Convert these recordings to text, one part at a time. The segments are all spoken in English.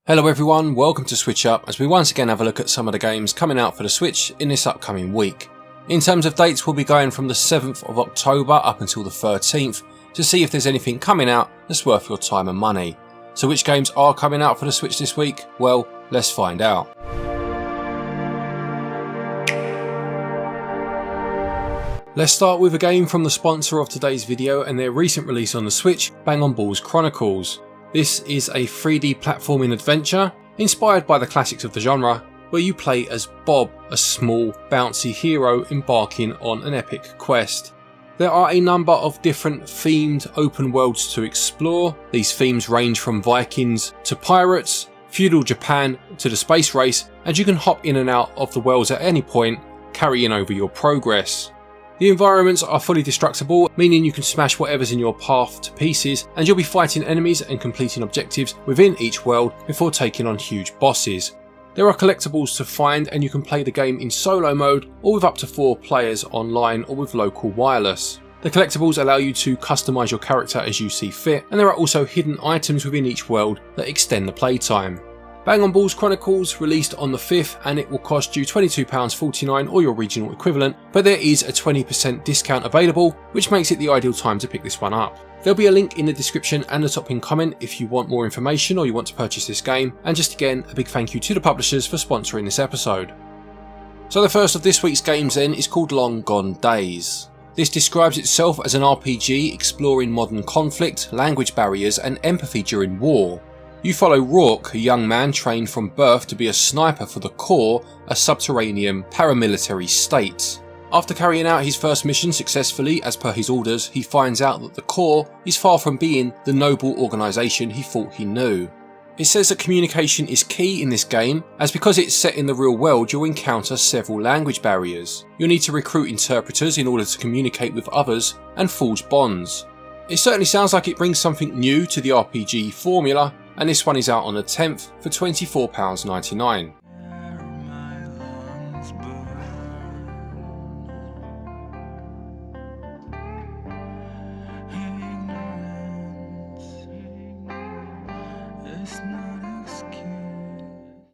Hello everyone, welcome to SwitchUp as we once again have a look at some of the games coming out for the Switch in this upcoming week. In terms of dates, we'll be going from the 7th of October up until the 13th to see if there's anything coming out that's worth your time and money. So which games are coming out for the Switch this week? Well, let's find out. Let's start with a game from the sponsor of today's video and their recent release on the Switch, Bang on Balls Chronicles. This is a 3D platforming adventure inspired by the classics of the genre, where you play as Bob, a small, bouncy hero embarking on an epic quest. There are a number of different themed open worlds to explore. These themes range from Vikings to pirates, feudal Japan to the space race, and you can hop in and out of the worlds at any point, carrying over your progress. The environments are fully destructible, meaning you can smash whatever's in your path to pieces, and you'll be fighting enemies and completing objectives within each world before taking on huge bosses. There are collectibles to find, and you can play the game in solo mode or with up to 4 players online or with local wireless. The collectibles allow you to customise your character as you see fit, and there are also hidden items within each world that extend the playtime. Bang on Balls Chronicles released on the 5th and it will cost you £22.49 or your regional equivalent, but there is a 20% discount available, which makes it the ideal time to pick this one up. There'll be a link in the description and the top pinned comment if you want more information or you want to purchase this game, and just again a big thank you to the publishers for sponsoring this episode. So the first of this week's games then is called Long Gone Days. This describes itself as an RPG exploring modern conflict, language barriers and empathy during war. You follow Rourke, a young man trained from birth to be a sniper for the Corps, a subterranean paramilitary state. After carrying out his first mission successfully as per his orders, he finds out that the Corps is far from being the noble organisation he thought he knew. It says that communication is key in this game, as because it's set in the real world you'll encounter several language barriers. You'll need to recruit interpreters in order to communicate with others and forge bonds. It certainly sounds like it brings something new to the RPG formula, and this one is out on the 10th for £24.99.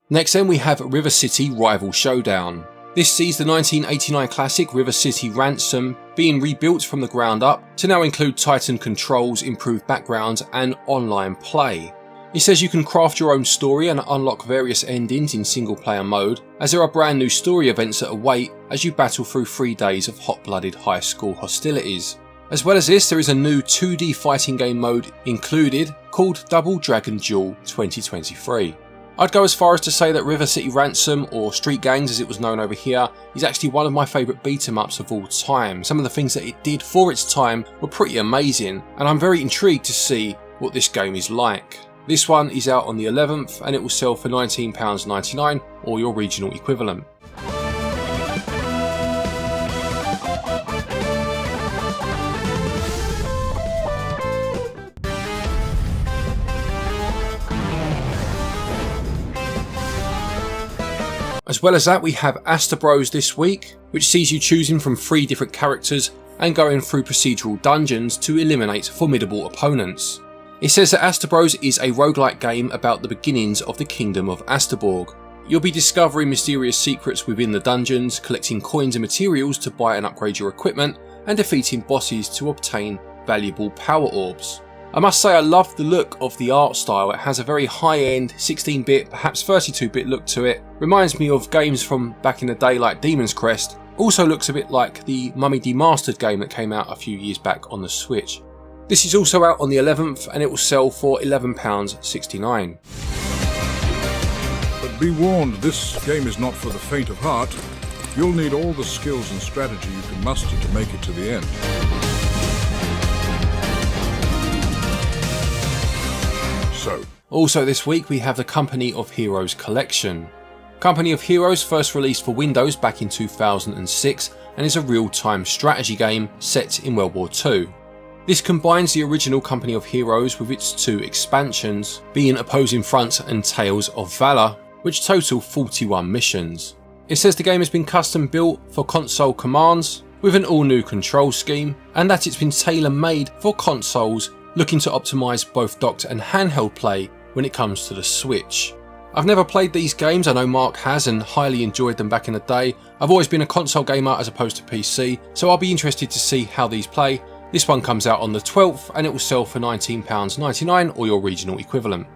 Next then we have River City Rival Showdown. This sees the 1989 classic River City Ransom being rebuilt from the ground up to now include tightened controls, improved backgrounds and online play. It says you can craft your own story and unlock various endings in single player mode, as there are brand new story events that await as you battle through 3 days of hot-blooded high school hostilities. As well as this, there is a new 2D fighting game mode included called Double Dragon Duel 2023. I'd go as far as to say that River City Ransom, or Street Gangs as it was known over here, is actually one of my favourite beat 'em ups of all time. Some of the things that it did for its time were pretty amazing, and I'm very intrigued to see what this game is like. This one is out on the 11th and it will sell for £19.99 or your regional equivalent. As well as that, we have Astebros this week, which sees you choosing from 3 different characters and going through procedural dungeons to eliminate formidable opponents. It says that Astebros is a roguelike game about the beginnings of the Kingdom of Asteborg. You'll be discovering mysterious secrets within the dungeons, collecting coins and materials to buy and upgrade your equipment, and defeating bosses to obtain valuable power orbs. I must say I love the look of the art style. It has a very high-end 16-bit, perhaps 32-bit look to it. Reminds me of games from back in the day like Demon's Crest. Also looks a bit like the Mummy Demastered game that came out a few years back on the Switch. This is also out on the 11th and it will sell for £11.69. But be warned, this game is not for the faint of heart. You'll need all the skills and strategy you can muster to make it to the end. Also this week we have the Company of Heroes collection. Company of Heroes first released for Windows back in 2006 and is a real-time strategy game set in World War II. This combines the original Company of Heroes with its 2 expansions, being Opposing Front and Tales of Valor, which total 41 missions. It says the game has been custom built for console commands with an all new control scheme, and that it's been tailor made for consoles looking to optimise both docked and handheld play when it comes to the Switch. I've never played these games, I know Mark has and highly enjoyed them back in the day. I've always been a console gamer as opposed to PC, so I'll be interested to see how these play. This one comes out on the 12th and it will sell for £19.99 or your regional equivalent.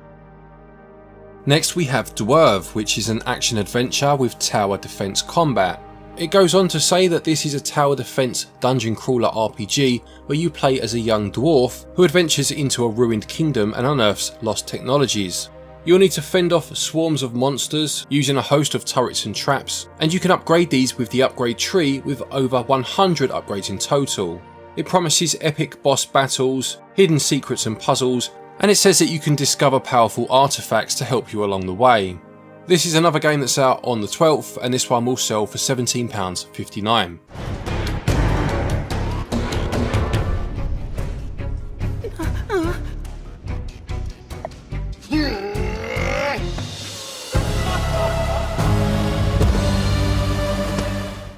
Next we have Dwerve, which is an action adventure with tower defense combat. It goes on to say that this is a tower defense dungeon crawler RPG where you play as a young dwarf who adventures into a ruined kingdom and unearths lost technologies. You'll need to fend off swarms of monsters using a host of turrets and traps, and you can upgrade these with the upgrade tree with over 100 upgrades in total. It promises epic boss battles, hidden secrets and puzzles, and it says that you can discover powerful artifacts to help you along the way. This is another game that's out on the 12th and this one will sell for £17.59.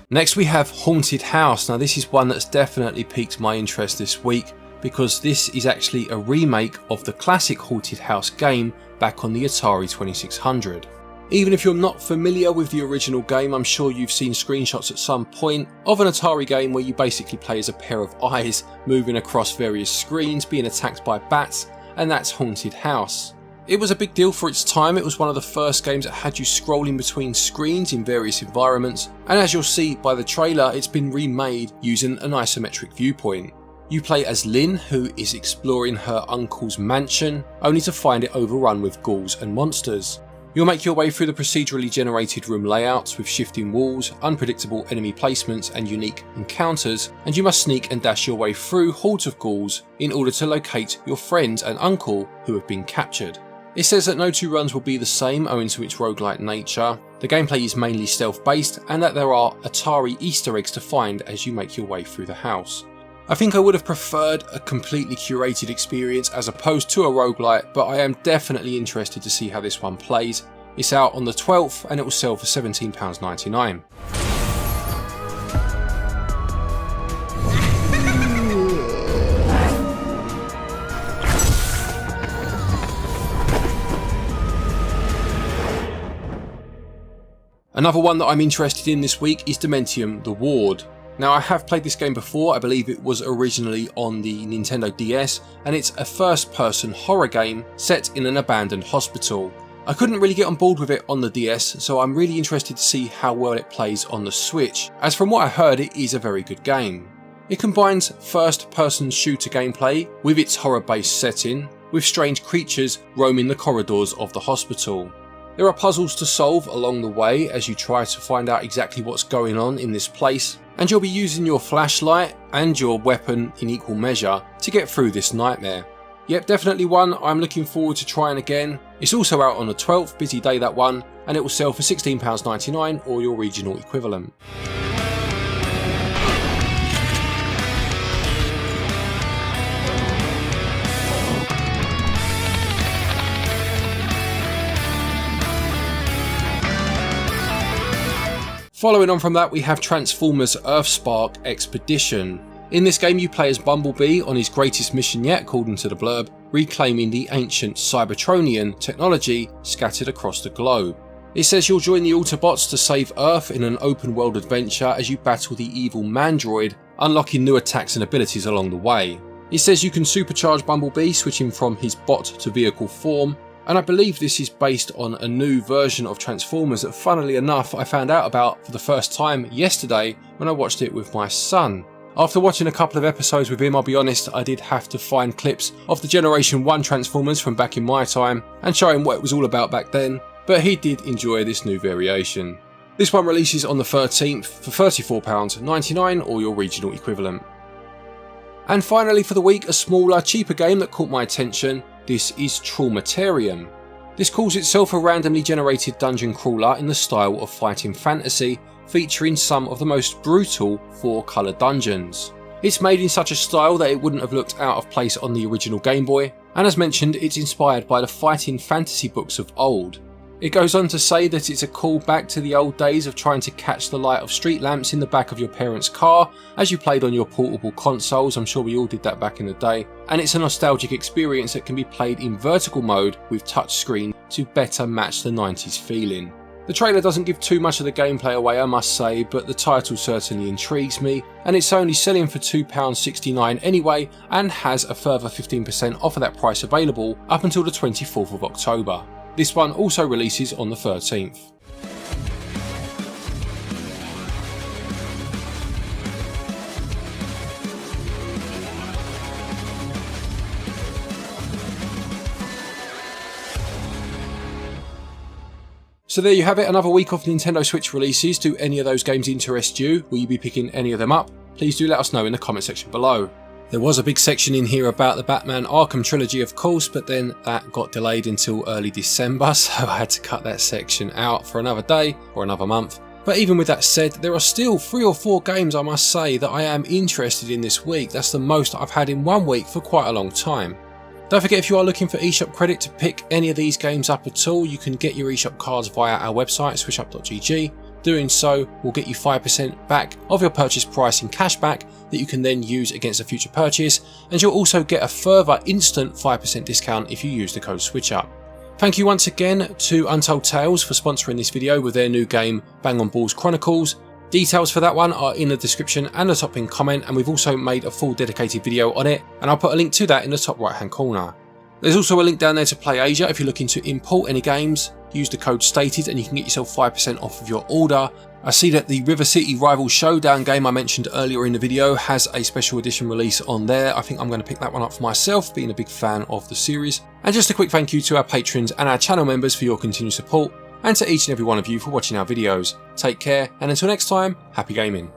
Next we have Haunted House. Now this is one that's definitely piqued my interest this week because this is actually a remake of the classic Haunted House game back on the Atari 2600. Even if you're not familiar with the original game, I'm sure you've seen screenshots at some point of an Atari game where you basically play as a pair of eyes moving across various screens being attacked by bats, and that's Haunted House. It was a big deal for its time. It was one of the first games that had you scrolling between screens in various environments, and as you'll see by the trailer, it's been remade using an isometric viewpoint. You play as Lynn, who is exploring her uncle's mansion, only to find it overrun with ghouls and monsters. You'll make your way through the procedurally generated room layouts with shifting walls, unpredictable enemy placements and unique encounters, and you must sneak and dash your way through hordes of ghouls in order to locate your friends and uncle who have been captured. It says that no two runs will be the same owing to its roguelike nature, the gameplay is mainly stealth based, and that there are Atari Easter eggs to find as you make your way through the house. I think I would have preferred a completely curated experience as opposed to a roguelite, but I am definitely interested to see how this one plays. It's out on the 12th and it will sell for £17.99. Another one that I'm interested in this week is Dementium: The Ward. Now I have played this game before, I believe it was originally on the Nintendo DS, and it's a first-person horror game set in an abandoned hospital. I couldn't really get on board with it on the DS, so I'm really interested to see how well it plays on the Switch, as from what I heard it is a very good game. It combines first-person shooter gameplay with its horror-based setting, with strange creatures roaming the corridors of the hospital. There are puzzles to solve along the way as you try to find out exactly what's going on in this place, and you'll be using your flashlight and your weapon in equal measure to get through this nightmare. Yep, definitely one I'm looking forward to trying again. It's also out on the 12th, busy day that one, and it will sell for £16.99 or your regional equivalent. Following on from that, we have Transformers Earthspark Expedition. In this game you play as Bumblebee on his greatest mission yet, according to the blurb, reclaiming the ancient Cybertronian technology scattered across the globe. It says you'll join the Autobots to save Earth in an open world adventure as you battle the evil Mandroid, unlocking new attacks and abilities along the way. It says you can supercharge Bumblebee, switching from his bot to vehicle form, and I believe this is based on a new version of Transformers that, funnily enough, I found out about for the first time yesterday when I watched it with my son. After watching a couple of episodes with him, I'll be honest, I did have to find clips of the Generation 1 Transformers from back in my time and show him what it was all about back then, but he did enjoy this new variation. This one releases on the 13th for £34.99 or your regional equivalent. And finally for the week, a smaller, cheaper game that caught my attention. This is Traumatarium. This calls itself a randomly generated dungeon crawler in the style of fighting fantasy, featuring some of the most brutal 4-colour dungeons. It's made in such a style that it wouldn't have looked out of place on the original Game Boy, and as mentioned, it's inspired by the fighting fantasy books of old. It goes on to say that it's a call back to the old days of trying to catch the light of street lamps in the back of your parents' car as you played on your portable consoles. I'm sure we all did that back in the day. And it's a nostalgic experience that can be played in vertical mode with touchscreen to better match the 90s feeling. The trailer doesn't give too much of the gameplay away, I must say, but the title certainly intrigues me, and it's only selling for £2.69 anyway, and has a further 15% off of that price available up until the 24th of October. This one also releases on the 13th. So there you have it, another week of Nintendo Switch releases. Do any of those games interest you? Will you be picking any of them up? Please do let us know in the comment section below. There was a big section in here about the Batman Arkham trilogy, of course, but then that got delayed until early December, so I had to cut that section out for another day or another month. But even with that said, there are still 3 or 4 games, I must say, that I am interested in this week. That's the most I've had in one week for quite a long time. Don't forget, if you are looking for eShop credit to pick any of these games up at all, you can get your eShop cards via our website, SwitchUp.gg. Doing so will get you 5% back of your purchase price in cashback that you can then use against a future purchase, and you'll also get a further instant 5% discount if you use the code SwitchUp. Thank you once again to Untold Tales for sponsoring this video with their new game Bang on Balls Chronicles. Details for that one are in the description and the top pinned comment, and we've also made a full dedicated video on it, and I'll put a link to that in the top right hand corner. There's also a link down there to Play Asia if you're looking to import any games. Use the code stated and you can get yourself 5% off of your order. I see that the River City Rival Showdown game I mentioned earlier in the video has a special edition release on there. I think I'm going to pick that one up for myself, being a big fan of the series. And just a quick thank you to our patrons and our channel members for your continued support, and to each and every one of you for watching our videos. Take care, and until next time, happy gaming.